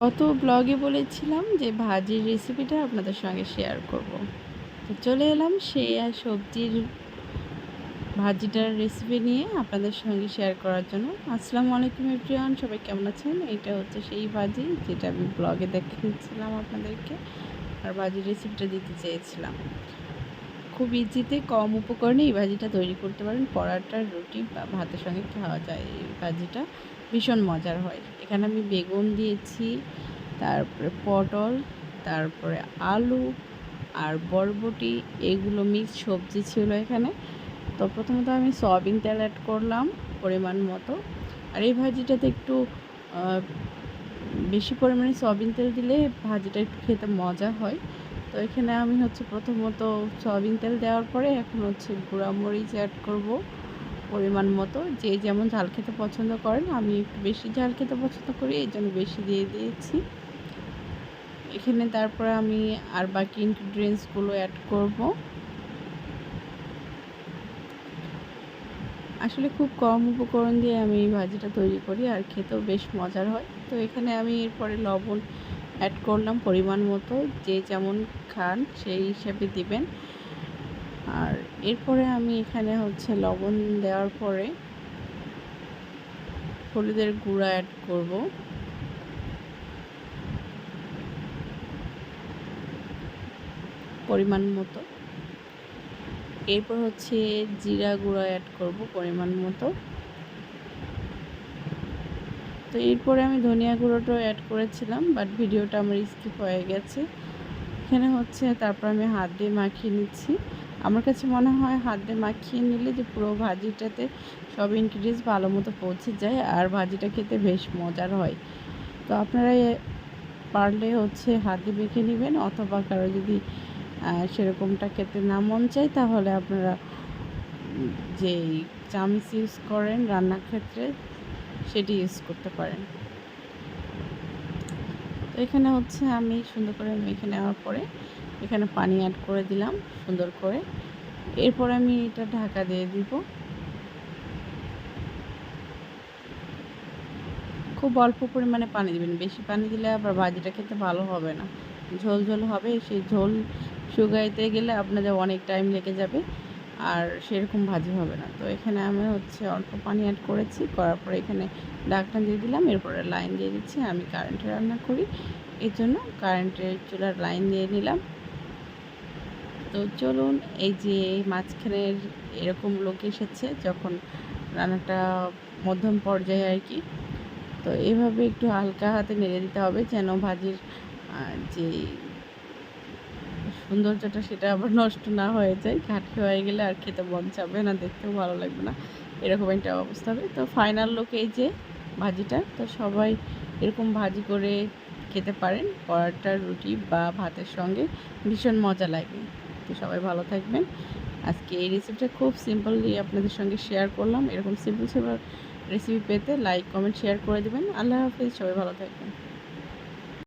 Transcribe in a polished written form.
গত ব্লগে বলেছিলাম যে ভাজির রেসিপিটা আপনাদের সঙ্গে শেয়ার করব। তো চলে এলাম সেই আর সবজির ভাজিটার রেসিপি নিয়ে আপনাদের সঙ্গে শেয়ার করার জন্য। আসসালামু আলাইকুম এভরিওয়ান, সবাই কেমন আছেন? এটা হচ্ছে সেই ভাজি যেটা আমি ব্লগে দেখিয়েছিলাম আপনাদেরকে, আর ভাজির রেসিপিটা দিতে চেয়েছিলাম। খুব ইজিতে কম উপকরণে এই ভাজিটা তৈরি করতে পারেন। পরাটা, রুটি বা ভাতের সঙ্গে খাওয়া যায়। এই ভাজিটা ভীষণ মজার হয়। এখানে আমি বেগুন দিয়েছি, তারপরে পটল, তারপরে আলু আর বরবটি, এগুলো মিক্স সবজি ছিল এখানে। তো প্রথমত আমি সয়াবিন তেল অ্যাড করলাম পরিমাণ মতো। আর এই ভাজিটাতে একটু বেশি পরিমাণে সয়াবিন তেল দিলে ভাজিটা একটু খেতে মজা হয়। তো এখানে আমি প্রথমত সয়াবিন তেল দেওয়ার পরে এখন গুঁড়া মরিচ অ্যাড করব পরিমাণ মতো। যে যেমন ঝাল খেতে পছন্দ করেন, আমি একটু বেশি ঝাল খেতে পছন্দ করি, এই জন্য বেশি দিয়ে দিয়েছি এখানে। তারপরে আমি আর বাকি ইনগ্রিডিয়েন্টসগুলো অ্যাড করব। আসলে খুব কম উপকরণ দিয়ে আমি এই ভাজিটা তৈরি করি, আর খেতেও বেশ মজার হয়। তো এখানে আমি এরপরে লবণ অ্যাড করলাম পরিমাণ মতো, যে যেমন খান সেই হিসেবে দিবেন। আর এরপরে আমি এখানে লবণ দেওয়ার পরে হলুদের গুঁড়া অ্যাড করব পরিমাণ মতো। এরপর জিরা গুঁড়া অ্যাড করব পরিমাণ মতো। তো এরপরে আমি ধনিয়া গুঁড়োটাও অ্যাড করেছিলাম, বাট ভিডিওটা আমার স্কিপ হয়ে গেছে। এখানে তারপর আমি হাত দিয়ে মাখিয়ে নিচ্ছি। আমার কাছে মনে হয় হাত দিয়ে মাখিয়ে নিলে যে পুরো ভাজিটাতে সব ইনগ্রিডিয়েন্টস ভালো মতো পৌঁছে যায়, আর ভাজিটা খেতে বেশ মজার হয়। তো আপনারা পারলে হাত দিয়ে মেখে নেবেন, অথবা কারো যদি সেরকমটা খেতে না মন চায়, তাহলে আপনারা যেই চামচ ইউজ করেন রান্নার ক্ষেত্রে সেটি ইউজ করতে পারেন। তো এখানে আমি সুন্দর করে মেখে নেওয়ার পরে এখানে পানি অ্যাড করে দিলাম সুন্দর করে। এরপর আমি এটা ঢাকা দিয়ে দিব। খুব অল্প পরিমাণে পানি দিবেন, বেশি পানি দিলে আবার ভাজিটা খেতে ভালো হবে না, ঝোল ঝোল হবে। সেই ঝোল শুকাইতে গেলে আপনাদের অনেক টাইম লেগে যাবে, আর সেরকম ভাজি হবে না। তো এখানে আমি অল্প পানি অ্যাড করেছি, করার পরে এখানে ঢাকনা দিয়ে দিলাম। এরপরে লাইন দিয়ে দিচ্ছি। আমি কারেন্টে রান্না করি, এই জন্য কারেন্টের চুলার লাইন দিয়ে নিলাম। তো চলুন, এই যে মাঝখানের এরকম লোক এসেছে যখন রান্নাটা মধ্যম পর্যায়ে আর কি। তো এভাবে একটু হালকা হাতে নেড়ে দিতে হবে, যেন ভাজির যে সৌন্দর্যটা সেটা আবার নষ্ট না হয়ে যায়। ঘাটতি হয়ে গেলে আর খেতে মন চাবে না, দেখতেও ভালো লাগবে না, এরকম একটা অবস্থা হবে। তো ফাইনাল লুক এই যে ভাজিটা। তো সবাই এরকম ভাজি করে খেতে পারেন পরোটা, রুটি বা ভাতের সঙ্গে, ভীষণ মজা লাগে। তো সবাই ভালো থাকবেন। আজকে এই রেসিপিটা খুব সিম্পলি আপনাদের সঙ্গে শেয়ার করলাম। এরকম সিম্পল সিম্পল রেসিপি পেতে লাইক, কমেন্ট, শেয়ার করে দেবেন। আল্লাহ হাফেজ, সবাই ভালো থাকবেন।